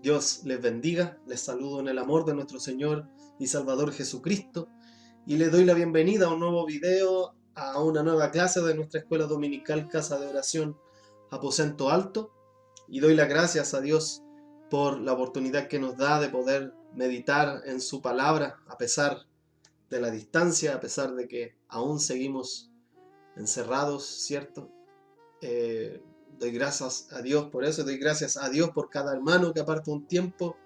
Dios les bendiga, les saludo en el amor de nuestro Señor y Salvador Jesucristo y les doy la bienvenida a un nuevo video, a una nueva clase de nuestra escuela dominical Casa de Oración Aposento Alto, y doy las gracias a Dios por la oportunidad que nos da de poder meditar en su palabra a pesar de la distancia, a pesar de que aún seguimos encerrados, ¿cierto? Doy gracias a Dios por eso, doy gracias a Dios por cada hermano que aparta un tiempo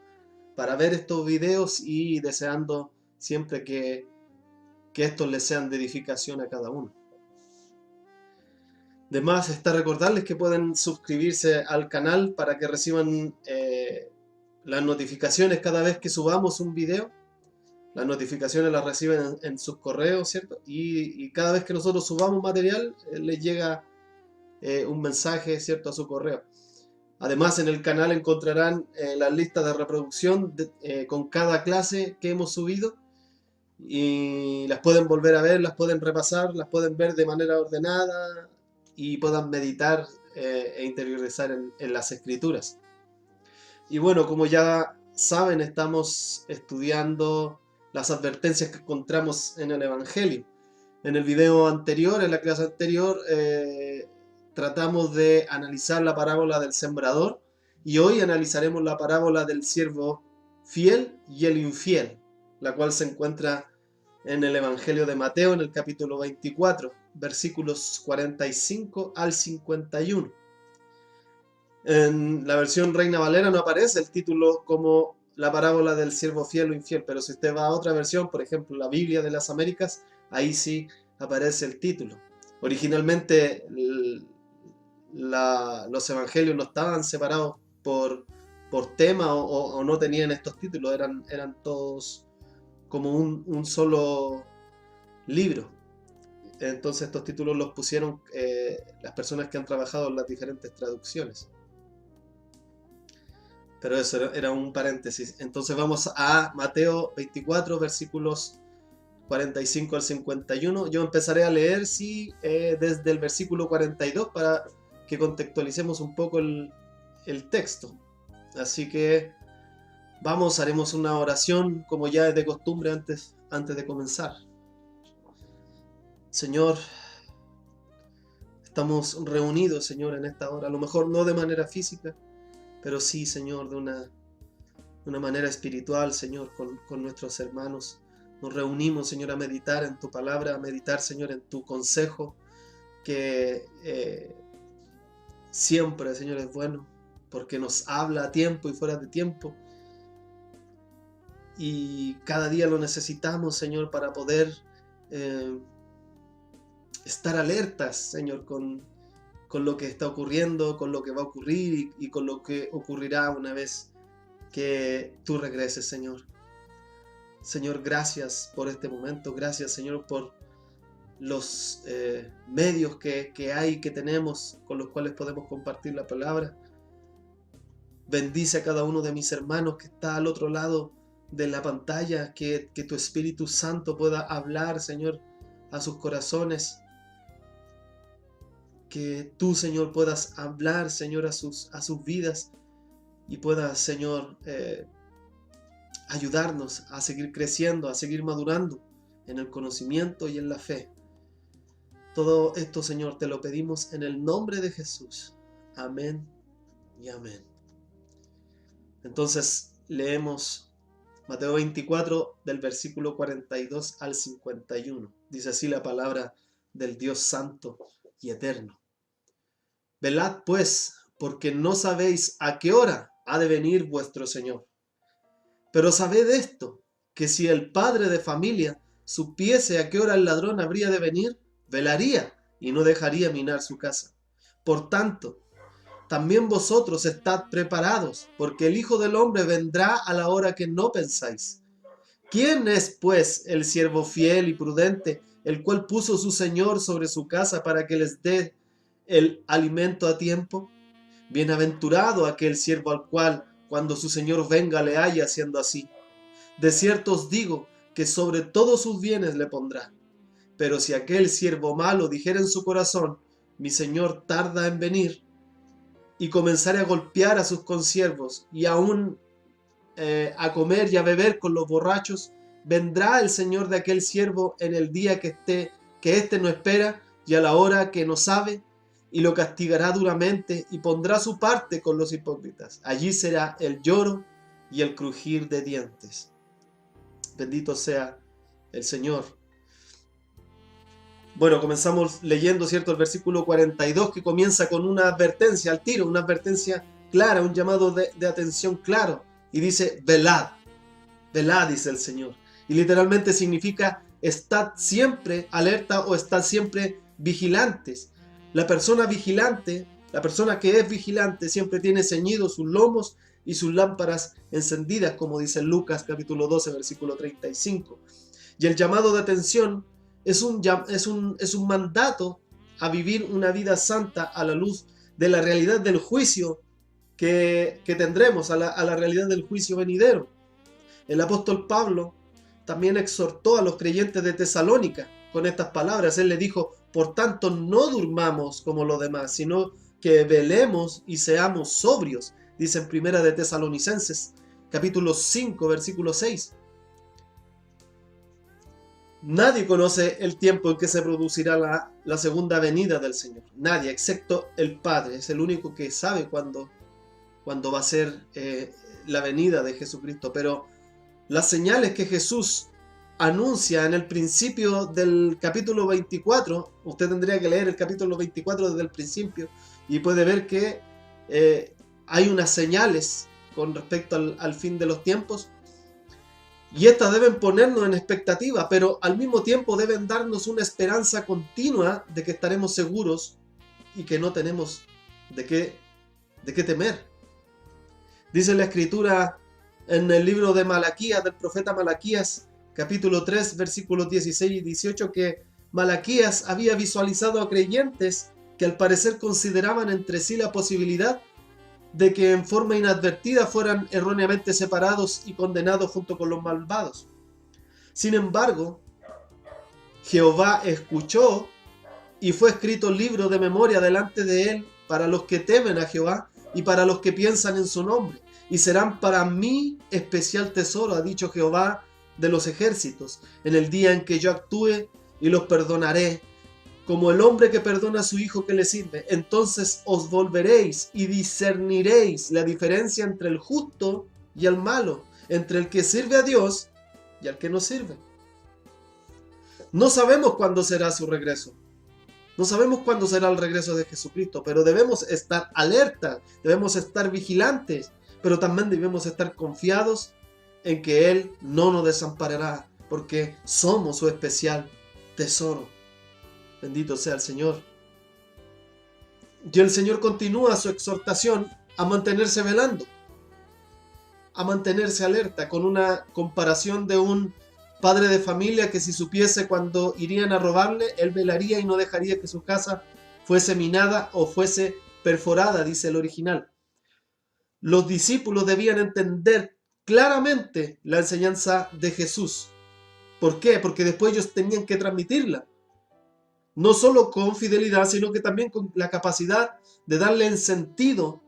para ver estos videos y deseando siempre que estos les sean de edificación a cada uno. De más está recordarles que pueden suscribirse al canal para que reciban las notificaciones cada vez que subamos un video. Las notificaciones las reciben en sus correos, ¿cierto? Y cada vez que nosotros subamos material, les llega un mensaje, ¿cierto?, a su correo. Además, en el canal encontrarán las listas de reproducción con cada clase que hemos subido y las pueden volver a ver, las pueden repasar, las pueden ver de manera ordenada y puedan meditar e interiorizar en las escrituras. Y bueno, como ya saben, estamos estudiando las advertencias que encontramos en el Evangelio. En el video anterior, en la clase anterior, tratamos de analizar la parábola del sembrador y hoy analizaremos la parábola del siervo fiel y el infiel, la cual se encuentra en el Evangelio de Mateo en el capítulo 24, versículos 45 al 51. En la versión Reina Valera no aparece el título como la parábola del siervo fiel o infiel, pero si usted va a otra versión, por ejemplo la Biblia de las Américas, ahí sí aparece el título. Originalmente los evangelios no estaban separados por tema o no tenían estos títulos, eran todos como un solo libro. Entonces estos títulos los pusieron las personas que han trabajado en las diferentes traducciones. Pero eso era un paréntesis. Entonces vamos a Mateo 24, versículos 45 al 51. Yo empezaré a leer desde el versículo 42 para que contextualicemos un poco el texto. Así que vamos, haremos una oración como ya es de costumbre antes de comenzar. Señor, estamos reunidos, Señor, en esta hora. A lo mejor no de manera física, pero sí, Señor, de una manera espiritual, Señor, con nuestros hermanos. Nos reunimos, Señor, a meditar en tu palabra, a meditar, Señor, en tu consejo, que siempre, Señor, es bueno, porque nos habla a tiempo y fuera de tiempo. Y cada día lo necesitamos, Señor, para poder estar alertas, Señor, con lo que está ocurriendo, con lo que va a ocurrir y con lo que ocurrirá una vez que tú regreses, Señor. Señor, gracias por este momento, gracias, Señor, por los medios que tenemos con los cuales podemos compartir la palabra. Bendice a cada uno de mis hermanos que está al otro lado de la pantalla, que tu Espíritu Santo pueda hablar, Señor, a sus corazones. Que tú, Señor, puedas hablar, Señor, a sus vidas y puedas, Señor, ayudarnos a seguir creciendo, a seguir madurando en el conocimiento y en la fe. Todo esto, Señor, te lo pedimos en el nombre de Jesús. Amén y amén. Entonces leemos Mateo 24 del versículo 42 al 51. Dice así la palabra del Dios Santo y Eterno. Velad pues, porque no sabéis a qué hora ha de venir vuestro Señor. Pero sabed esto, que si el padre de familia supiese a qué hora el ladrón habría de venir, velaría y no dejaría minar su casa. Por tanto, también vosotros estad preparados, porque el Hijo del Hombre vendrá a la hora que no pensáis. ¿Quién es, pues, el siervo fiel y prudente, el cual puso su Señor sobre su casa para que les dé el alimento a tiempo? Bienaventurado aquel siervo al cual, cuando su Señor venga, le haya haciendo así. De cierto os digo que sobre todos sus bienes le pondrá. Pero si aquel siervo malo dijera en su corazón, mi Señor tarda en venir, y comenzare a golpear a sus consiervos, y aún a comer y a beber con los borrachos, vendrá el Señor de aquel siervo en el día que éste no espera y a la hora que no sabe, y lo castigará duramente y pondrá su parte con los hipócritas. Allí será el lloro y el crujir de dientes. Bendito sea el Señor. Bueno, comenzamos leyendo, ¿cierto?, el versículo 42, que comienza con una advertencia al tiro, una advertencia clara, un llamado de atención claro. Y dice, velad, velad, dice el Señor. Y literalmente significa, estad siempre alerta o estad siempre vigilantes. La persona vigilante, la persona que es vigilante, siempre tiene ceñidos sus lomos y sus lámparas encendidas, como dice Lucas capítulo 12, versículo 35. Y el llamado de atención es un mandato a vivir una vida santa a la luz de la realidad del juicio que tendremos, a la realidad del juicio venidero. El apóstol Pablo también exhortó a los creyentes de Tesalónica con estas palabras. Él le dijo, por tanto, no durmamos como los demás, sino que velemos y seamos sobrios, dice en Primera de Tesalonicenses, capítulo 5, versículo 6. Nadie conoce el tiempo en que se producirá la segunda venida del Señor. Nadie, excepto el Padre. Es el único que sabe cuándo va a ser la venida de Jesucristo. Pero las señales que Jesús anuncia en el principio del capítulo 24, usted tendría que leer el capítulo 24 desde el principio y puede ver que hay unas señales con respecto al fin de los tiempos. Y estas deben ponernos en expectativa, pero al mismo tiempo deben darnos una esperanza continua de que estaremos seguros y que no tenemos de qué temer. Dice la Escritura en el libro de Malaquías, del profeta Malaquías, capítulo 3, versículos 16 y 18, que Malaquías había visualizado a creyentes que al parecer consideraban entre sí la posibilidad de que en forma inadvertida fueran erróneamente separados y condenados junto con los malvados. Sin embargo, Jehová escuchó y fue escrito libro de memoria delante de él para los que temen a Jehová y para los que piensan en su nombre, y serán para mí especial tesoro, ha dicho Jehová de los ejércitos, en el día en que yo actúe y los perdonaré, como el hombre que perdona a su hijo que le sirve. Entonces os volveréis y discerniréis la diferencia entre el justo y el malo, entre el que sirve a Dios y al que no sirve. No sabemos cuándo será su regreso. No sabemos cuándo será el regreso de Jesucristo, pero debemos estar alerta, debemos estar vigilantes, pero también debemos estar confiados en que Él no nos desamparará, porque somos su especial tesoro. Bendito sea el Señor. Y el Señor continúa su exhortación a mantenerse velando, a mantenerse alerta, con una comparación de un padre de familia que si supiese cuando irían a robarle, él velaría y no dejaría que su casa fuese minada o fuese perforada, dice el original. Los discípulos debían entender claramente la enseñanza de Jesús. ¿Por qué? Porque después ellos tenían que transmitirla. No solo con fidelidad, sino que también con la capacidad de darle sentido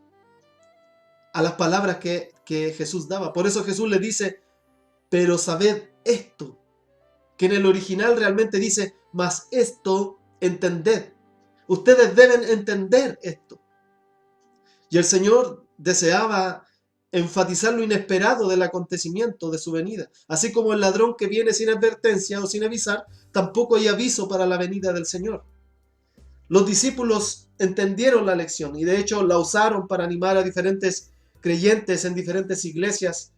a las palabras que Jesús daba. Por eso Jesús le dice, pero sabed esto, que en el original realmente dice, mas esto entended. Ustedes deben entender esto. Y el Señor deseaba enfatizar lo inesperado del acontecimiento de su venida. Así como el ladrón que viene sin advertencia o sin avisar, tampoco hay aviso para la venida del Señor. Los discípulos entendieron la lección y de hecho la usaron para animar a diferentes creyentes en diferentes iglesias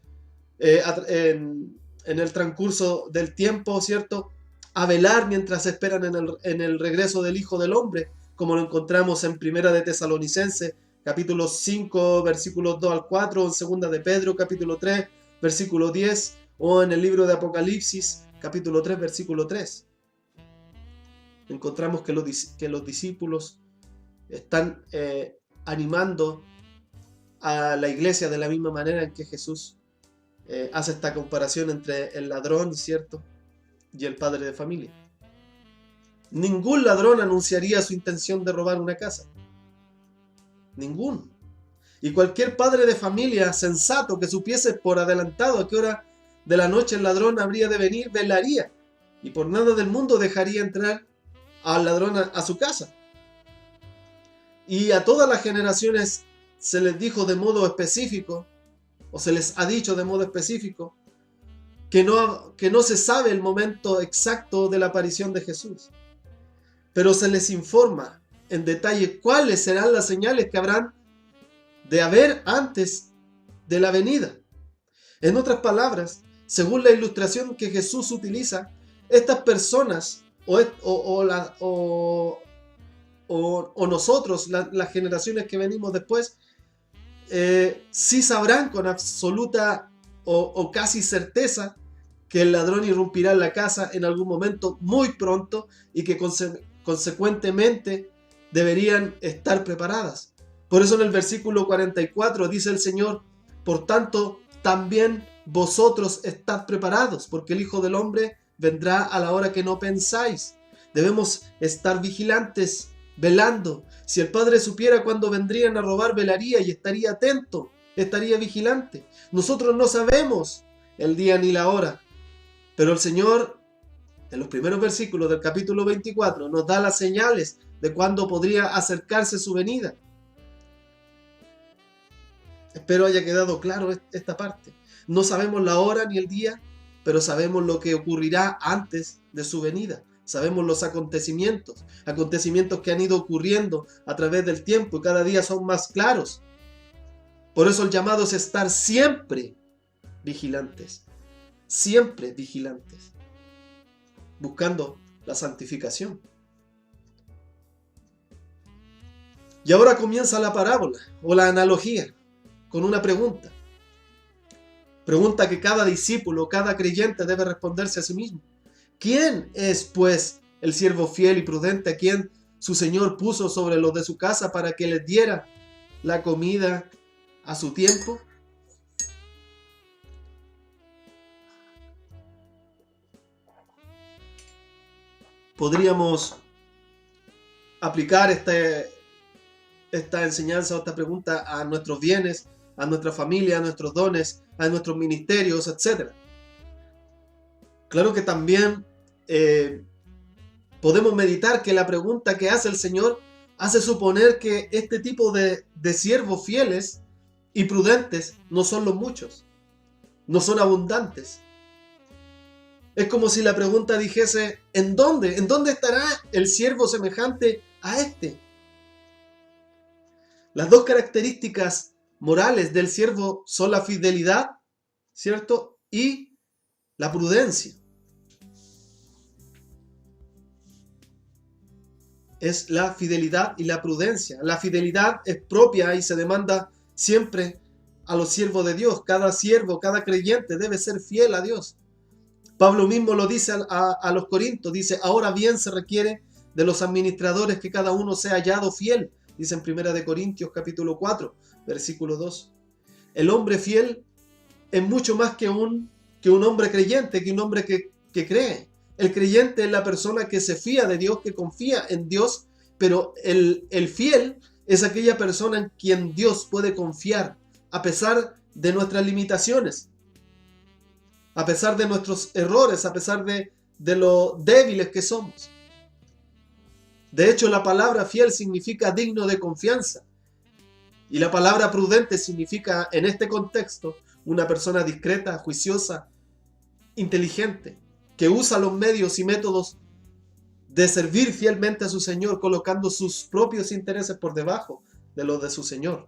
en el transcurso del tiempo, ¿cierto? A velar mientras esperan en el regreso del Hijo del Hombre, como lo encontramos en Primera de Tesalonicenses, capítulo 5, versículos 2 al 4, en Segunda de Pedro, capítulo 3, versículo 10, o en el libro de Apocalipsis, capítulo 3, versículo 3. Encontramos que los discípulos están animando a la iglesia de la misma manera en que Jesús hace esta comparación entre el ladrón, ¿cierto?, y el padre de familia. Ningún ladrón anunciaría su intención de robar una casa. Ningún. Y cualquier padre de familia sensato que supiese por adelantado a qué hora de la noche el ladrón habría de venir, velaría, y por nada del mundo dejaría entrar al ladrón a su casa. Y a todas las generaciones se les dijo de modo específico, o se les ha dicho de modo específico, que no se sabe el momento exacto de la aparición de Jesús. Pero se les informa en detalle cuáles serán las señales que habrán de haber antes de la venida. En otras palabras, según la ilustración que Jesús utiliza, estas personas o nosotros, las generaciones que venimos después, sí sabrán con absoluta o casi certeza que el ladrón irrumpirá en la casa en algún momento muy pronto y que consecuentemente deberían estar preparadas. Por eso en el versículo 44 dice el Señor: por tanto, también vosotros estad preparados, porque el Hijo del Hombre vendrá a la hora que no pensáis. Debemos estar vigilantes, velando. Si el Padre supiera cuándo vendrían a robar, velaría y estaría atento, estaría vigilante. Nosotros no sabemos el día ni la hora, pero el Señor, en los primeros versículos del capítulo 24, nos da las señales de cuándo podría acercarse su venida. Espero haya quedado claro esta parte. No sabemos la hora ni el día, pero sabemos lo que ocurrirá antes de su venida. Sabemos los acontecimientos que han ido ocurriendo a través del tiempo y cada día son más claros. Por eso el llamado es estar siempre vigilantes, buscando la santificación. Y ahora comienza la parábola o la analogía con una pregunta. Pregunta que cada discípulo, cada creyente debe responderse a sí mismo. ¿Quién es, pues, el siervo fiel y prudente a quien su Señor puso sobre los de su casa para que les diera la comida a su tiempo? Podríamos aplicar esta enseñanza o esta pregunta a nuestros bienes, a nuestra familia, a nuestros dones, a nuestros ministerios, etc. Claro que también podemos meditar que la pregunta que hace el Señor hace suponer que este tipo de siervos fieles y prudentes no son los muchos, no son abundantes. Es como si la pregunta dijese: ¿en dónde? ¿En dónde estará el siervo semejante a este? Las dos características morales del siervo son la fidelidad, ¿cierto? Y la prudencia. Es la fidelidad y la prudencia. La fidelidad es propia y se demanda siempre a los siervos de Dios. Cada siervo, cada creyente debe ser fiel a Dios. Pablo mismo lo dice a los Corintios, dice: ahora bien se requiere de los administradores que cada uno sea hallado fiel, dice en 1 Corintios capítulo 4, versículo 2. El hombre fiel es mucho más que un hombre creyente, que un hombre que cree. El creyente es la persona que se fía de Dios, que confía en Dios, pero el fiel es aquella persona en quien Dios puede confiar, a pesar de nuestras limitaciones, a pesar de nuestros errores, a pesar de lo débiles que somos. De hecho, la palabra fiel significa digno de confianza. Y la palabra prudente significa, en este contexto, una persona discreta, juiciosa, inteligente, que usa los medios y métodos de servir fielmente a su Señor, colocando sus propios intereses por debajo de los de su Señor.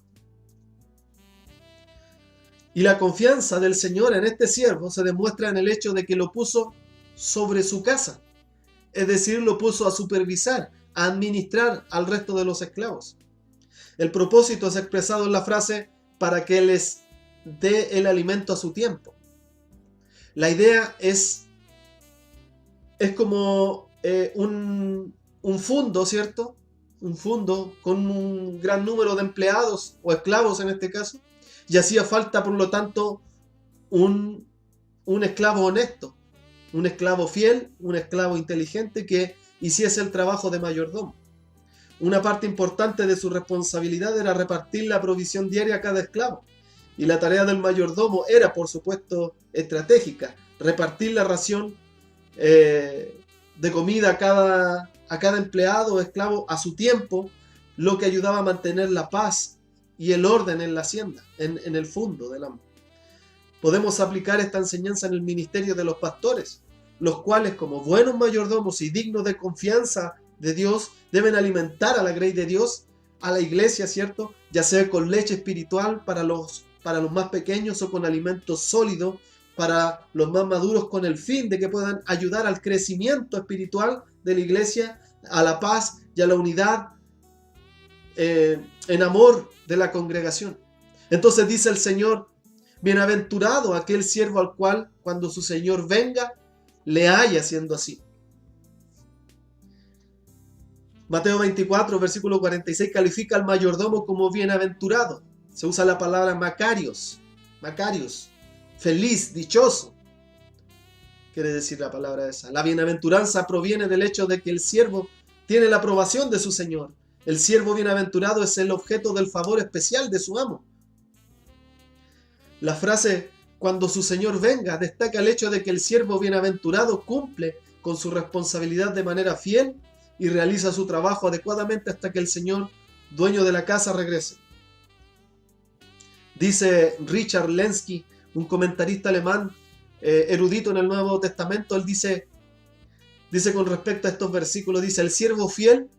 Y la confianza del Señor en este siervo se demuestra en el hecho de que lo puso sobre su casa, es decir, lo puso a supervisar, a administrar al resto de los esclavos. El propósito es expresado en la frase: para que les dé el alimento a su tiempo. La idea es como un fundo, ¿cierto? Un fundo con un gran número de empleados o esclavos en este caso, y hacía falta, por lo tanto, un esclavo honesto, un esclavo fiel, un esclavo inteligente que hiciese el trabajo de mayordomo. Una parte importante de su responsabilidad era repartir la provisión diaria a cada esclavo. Y la tarea del mayordomo era, por supuesto, estratégica: repartir la ración de comida a cada empleado o esclavo a su tiempo, lo que ayudaba a mantener la paz y el orden en la hacienda, en el fondo del amo. Podemos aplicar esta enseñanza en el ministerio de los pastores, los cuales, como buenos mayordomos y dignos de confianza de Dios, deben alimentar a la grey de Dios, a la iglesia, ¿cierto? Ya sea con leche espiritual para los más pequeños o con alimento sólido para los más maduros, con el fin de que puedan ayudar al crecimiento espiritual de la iglesia, a la paz y a la unidad en amor de la congregación. Entonces dice el Señor: bienaventurado aquel siervo al cual, cuando su Señor venga, le haya siendo así. Mateo 24, versículo 46, califica al mayordomo como bienaventurado. Se usa la palabra Macarios, feliz, dichoso. Quiere decir la palabra esa. La bienaventuranza proviene del hecho de que el siervo tiene la aprobación de su Señor. El siervo bienaventurado es el objeto del favor especial de su amo. La frase "cuando su Señor venga" destaca el hecho de que el siervo bienaventurado cumple con su responsabilidad de manera fiel y realiza su trabajo adecuadamente hasta que el Señor, dueño de la casa, regrese. Dice Richard Lenski, un comentarista alemán erudito en el Nuevo Testamento, él dice con respecto a estos versículos, dice: el siervo fiel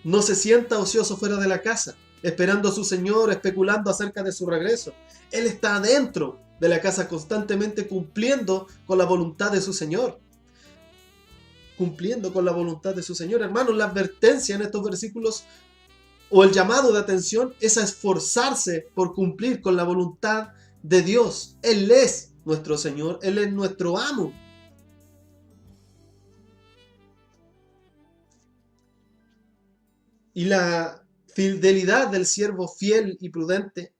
no se sienta ocioso fuera de la casa, esperando a su Señor, especulando acerca de su regreso. Él está adentro de la casa constantemente cumpliendo con la voluntad de su Señor. Cumpliendo con la voluntad de su Señor. Hermanos, la advertencia en estos versículos, o el llamado de atención, es a esforzarse por cumplir con la voluntad de Dios. Él es nuestro Señor, Él es nuestro amo. Y la fidelidad del siervo fiel y prudente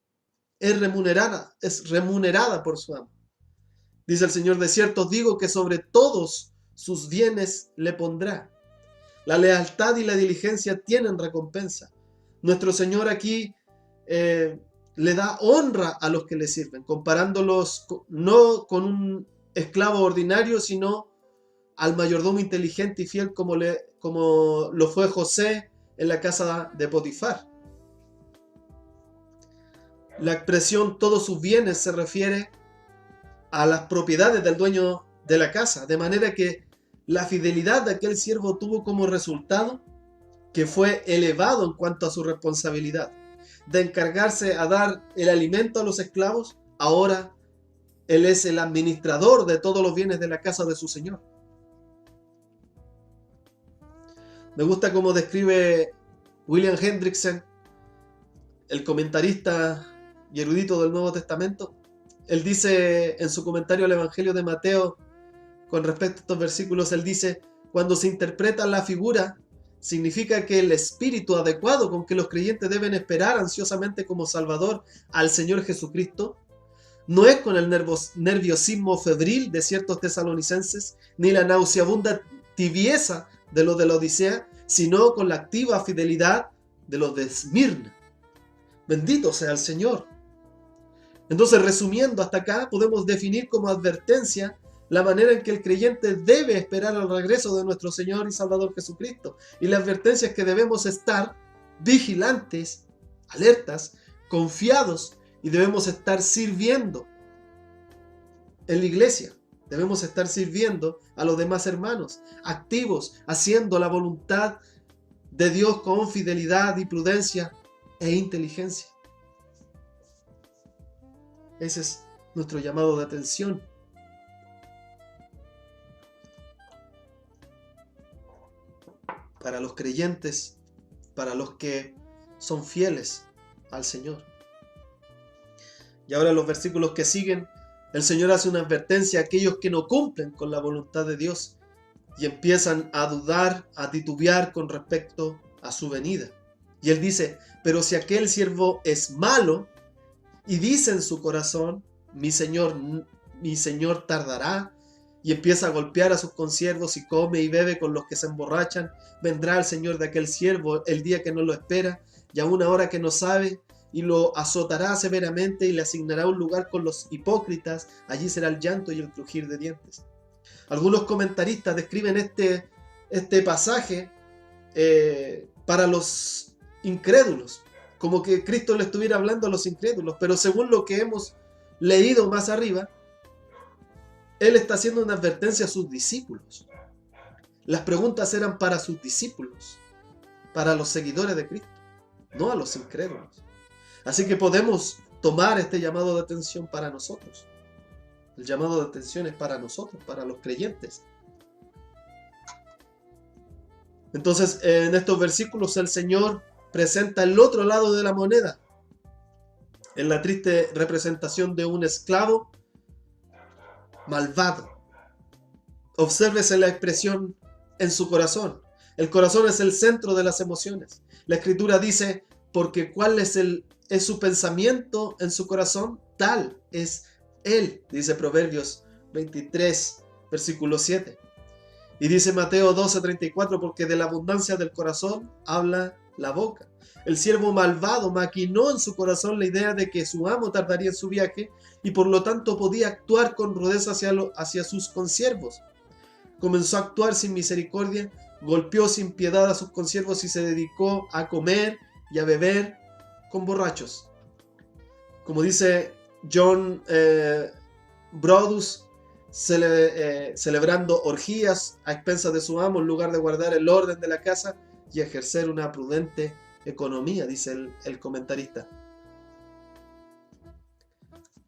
es remunerada por su amo. Dice el Señor: de cierto os digo que sobre todos sus bienes le pondrá. La lealtad y la diligencia tienen recompensa. Nuestro Señor aquí le da honra a los que le sirven, comparándolos no con un esclavo ordinario, sino al mayordomo inteligente y fiel como lo fue José en la casa de Potifar. La expresión "todos sus bienes" se refiere a las propiedades del dueño de la casa, de manera que la fidelidad de aquel siervo tuvo como resultado que fue elevado en cuanto a su responsabilidad de encargarse a dar el alimento a los esclavos. Ahora él es el administrador de todos los bienes de la casa de su Señor. Me gusta cómo describe William Hendrickson, el comentarista y erudito del Nuevo Testamento. Él dice en su comentario al Evangelio de Mateo, con respecto a estos versículos, él dice: cuando se interpreta la figura, significa que el espíritu adecuado con que los creyentes deben esperar ansiosamente como Salvador al Señor Jesucristo no es con el nerviosismo febril de ciertos tesalonicenses, ni la nauseabunda tibieza de los de la Odisea, sino con la activa fidelidad de los de Esmirna. Bendito sea el Señor. Entonces, resumiendo hasta acá, podemos definir como advertencia la manera en que el creyente debe esperar al regreso de nuestro Señor y Salvador Jesucristo. Y la advertencia es que debemos estar vigilantes, alertas, confiados, y debemos estar sirviendo en la iglesia. Debemos estar sirviendo a los demás hermanos, activos, haciendo la voluntad de Dios con fidelidad y prudencia e inteligencia. Ese es nuestro llamado de atención. Para los creyentes, para los que son fieles al Señor. Y ahora en los versículos que siguen, el Señor hace una advertencia a aquellos que no cumplen con la voluntad de Dios y empiezan a dudar, a titubear con respecto a su venida. Y Él dice: pero si aquel siervo es malo y dice en su corazón: mi Señor tardará, y empieza a golpear a sus consiervos y come y bebe con los que se emborrachan, vendrá el Señor de aquel siervo el día que no lo espera y a una hora que no sabe, y lo azotará severamente y le asignará un lugar con los hipócritas. Allí será el llanto y el crujir de dientes. Algunos comentaristas describen este pasaje para los incrédulos, como que Cristo le estuviera hablando a los incrédulos, pero según lo que hemos leído más arriba, Él está haciendo una advertencia a sus discípulos. Las preguntas eran para sus discípulos, para los seguidores de Cristo, no a los incrédulos. Así que podemos tomar este llamado de atención para nosotros. El llamado de atención es para nosotros, para los creyentes. Entonces, en estos versículos el Señor presenta el otro lado de la moneda, en la triste representación de un esclavo malvado. Obsérvese la expresión en su corazón. El corazón es el centro de las emociones. La Escritura dice, porque cuál es su pensamiento en su corazón, tal es él, dice Proverbios 23, versículo 7. Y dice Mateo 12:34, porque de la abundancia del corazón habla la boca. El siervo malvado maquinó en su corazón la idea de que su amo tardaría en su viaje y por lo tanto podía actuar con rudeza hacia sus consiervos. Comenzó a actuar sin misericordia, golpeó sin piedad a sus consiervos y se dedicó a comer y a beber con borrachos. Como dice John Brodus, celebrando orgías a expensas de su amo en lugar de guardar el orden de la casa y ejercer una prudente economía, dice el comentarista.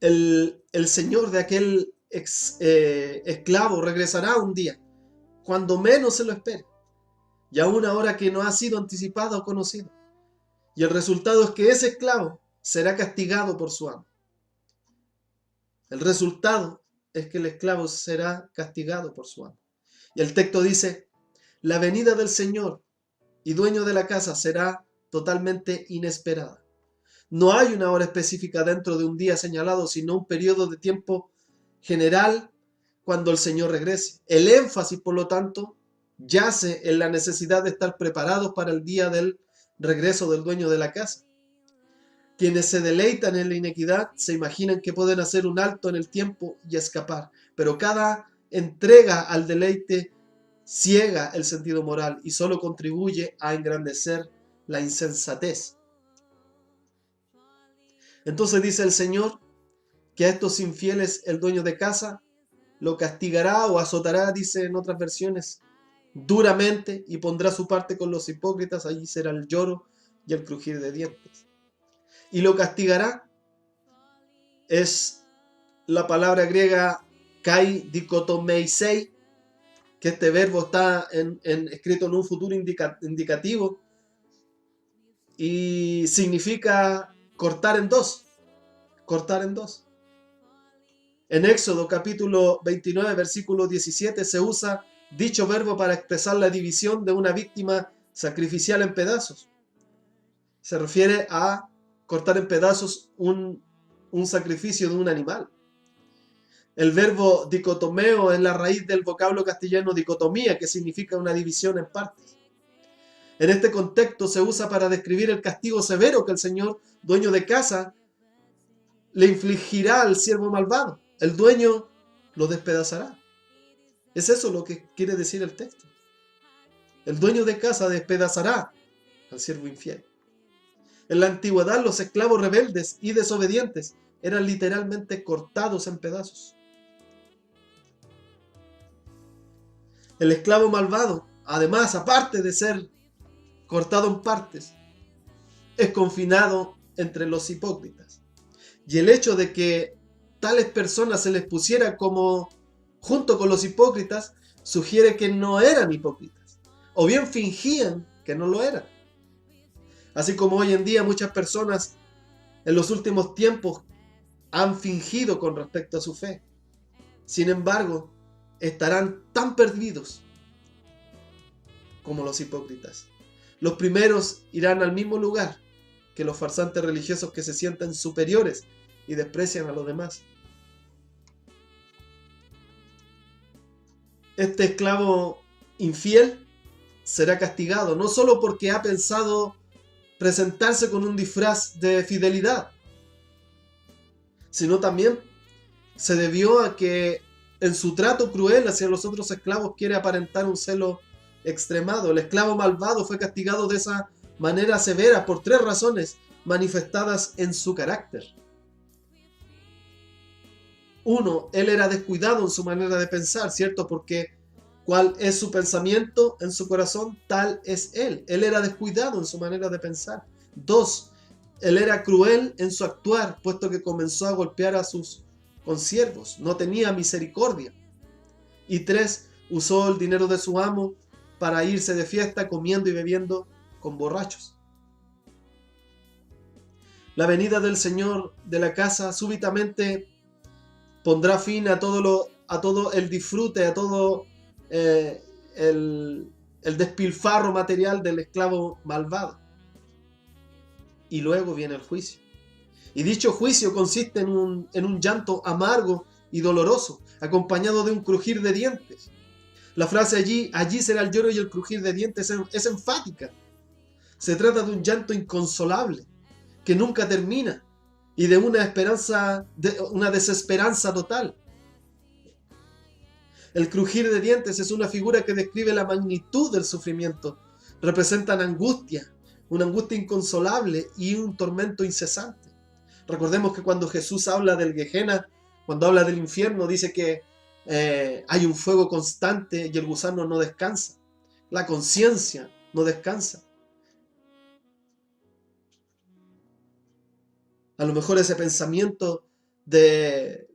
El señor de aquel esclavo regresará un día, cuando menos se lo espere, y a una hora que no ha sido anticipada o conocida. Y el resultado es que ese esclavo será castigado por su amo. El resultado es que el esclavo será castigado por su amo. Y el texto dice, la venida del Señor y dueño de la casa será totalmente inesperada. No hay una hora específica dentro de un día señalado, sino un periodo de tiempo general cuando el Señor regrese. El énfasis, por lo tanto, yace en la necesidad de estar preparados para el día del regreso del dueño de la casa. Quienes se deleitan en la inequidad se imaginan que pueden hacer un alto en el tiempo y escapar, pero cada entrega al deleite ciega el sentido moral y solo contribuye a engrandecer la insensatez. Entonces dice el Señor que a estos infieles el dueño de casa lo castigará o azotará, dice en otras versiones, duramente, y pondrá su parte con los hipócritas. Allí será el lloro y el crujir de dientes. Y lo castigará es la palabra griega kai dikotomeisei, que este verbo está escrito en un futuro indicativo y significa cortar en dos. Cortar en dos. En Éxodo capítulo 29, versículo 17 se usa dicho verbo para expresar la división de una víctima sacrificial en pedazos. Se refiere a cortar en pedazos un sacrificio de un animal. El verbo dicotomeo es la raíz del vocablo castellano dicotomía, que significa una división en partes. En este contexto se usa para describir el castigo severo que el señor, dueño de casa, le infligirá al siervo malvado. El dueño lo despedazará. Es eso lo que quiere decir el texto. El dueño de casa despedazará al siervo infiel. En la antigüedad los esclavos rebeldes y desobedientes eran literalmente cortados en pedazos. El esclavo malvado, además, aparte de ser cortado en partes, es confinado entre los hipócritas. Y el hecho de que tales personas se les pusiera como junto con los hipócritas sugiere que no eran hipócritas, o bien fingían que no lo eran. Así como hoy en día muchas personas en los últimos tiempos han fingido con respecto a su fe. Sin embargo, estarán tan perdidos como los hipócritas. Los primeros irán al mismo lugar que los farsantes religiosos que se sienten superiores y desprecian a los demás. Este esclavo infiel será castigado, no solo porque ha pensado presentarse con un disfraz de fidelidad, sino también se debió a que en su trato cruel hacia los otros esclavos quiere aparentar un celo extremado. El esclavo malvado fue castigado de esa manera severa por 3 razones manifestadas en su carácter. 1, él era descuidado en su manera de pensar, ¿cierto? Porque cuál es su pensamiento en su corazón, tal es él. Él era descuidado en su manera de pensar. 2, él era cruel en su actuar, puesto que comenzó a golpear a sus consiervos. No tenía misericordia. Y 3, usó el dinero de su amo para irse de fiesta comiendo y bebiendo con borrachos. La venida del Señor de la casa súbitamente pondrá fin a todo el disfrute, a todo el despilfarro material del esclavo malvado. Y luego viene el juicio. Y dicho juicio consiste en un llanto amargo y doloroso, acompañado de un crujir de dientes. La frase allí será el lloro y el crujir de dientes es enfática. Se trata de un llanto inconsolable, que nunca termina, y de una desesperanza total. El crujir de dientes es una figura que describe la magnitud del sufrimiento. Representan angustia, una angustia inconsolable y un tormento incesante. Recordemos que cuando Jesús habla del Gehenna, cuando habla del infierno, dice que hay un fuego constante y el gusano no descansa. La conciencia no descansa. A lo mejor ese pensamiento de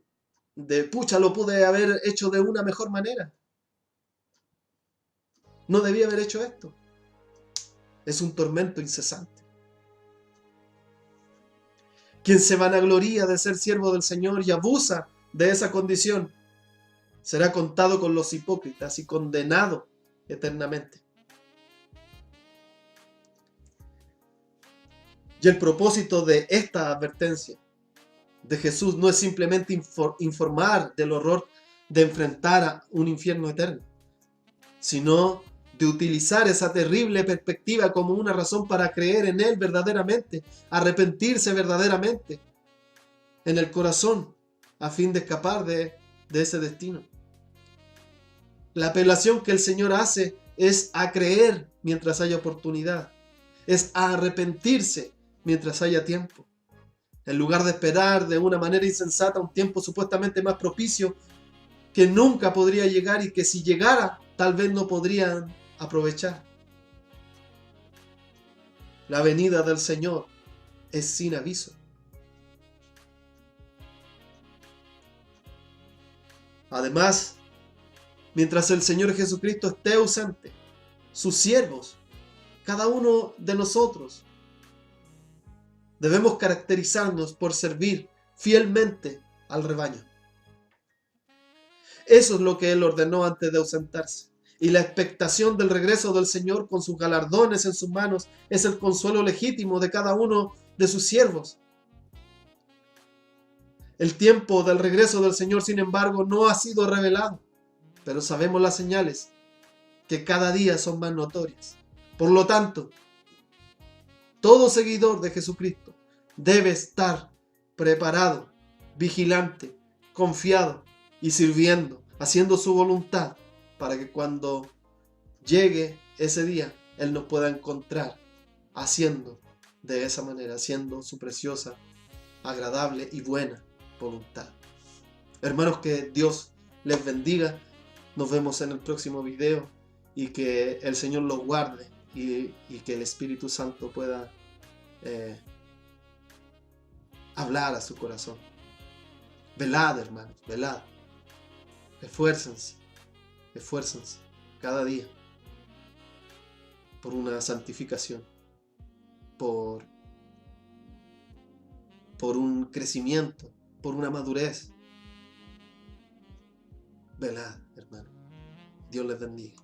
pucha, lo pude haber hecho de una mejor manera. No debía haber hecho esto. Es un tormento incesante. Quien se vanagloria de ser siervo del Señor y abusa de esa condición, será contado con los hipócritas y condenado eternamente. Y el propósito de esta advertencia de Jesús no es simplemente informar del horror de enfrentar a un infierno eterno, sino de utilizar esa terrible perspectiva como una razón para creer en Él verdaderamente, arrepentirse verdaderamente en el corazón, a fin de escapar de ese destino. La apelación que el Señor hace es a creer mientras haya oportunidad, es a arrepentirse mientras haya tiempo. En lugar de esperar de una manera insensata un tiempo supuestamente más propicio que nunca podría llegar y que si llegara tal vez no podrían aprovechar. La venida del Señor es sin aviso. Además, mientras el Señor Jesucristo esté ausente, sus siervos, cada uno de nosotros, debemos caracterizarnos por servir fielmente al rebaño. Eso es lo que Él ordenó antes de ausentarse. Y la expectación del regreso del Señor con sus galardones en sus manos es el consuelo legítimo de cada uno de sus siervos. El tiempo del regreso del Señor, sin embargo, no ha sido revelado, pero sabemos las señales que cada día son más notorias. Por lo tanto, todo seguidor de Jesucristo debe estar preparado, vigilante, confiado y sirviendo, haciendo su voluntad, para que cuando llegue ese día, Él nos pueda encontrar haciendo de esa manera, haciendo su preciosa, agradable y buena voluntad. Hermanos, que Dios les bendiga. Nos vemos en el próximo video y que el Señor los guarde y que el Espíritu Santo pueda hablar a su corazón. Velad, hermanos, velad. Esfuércense cada día por una santificación, por un crecimiento, por una madurez. Velad, hermano. Dios les bendiga.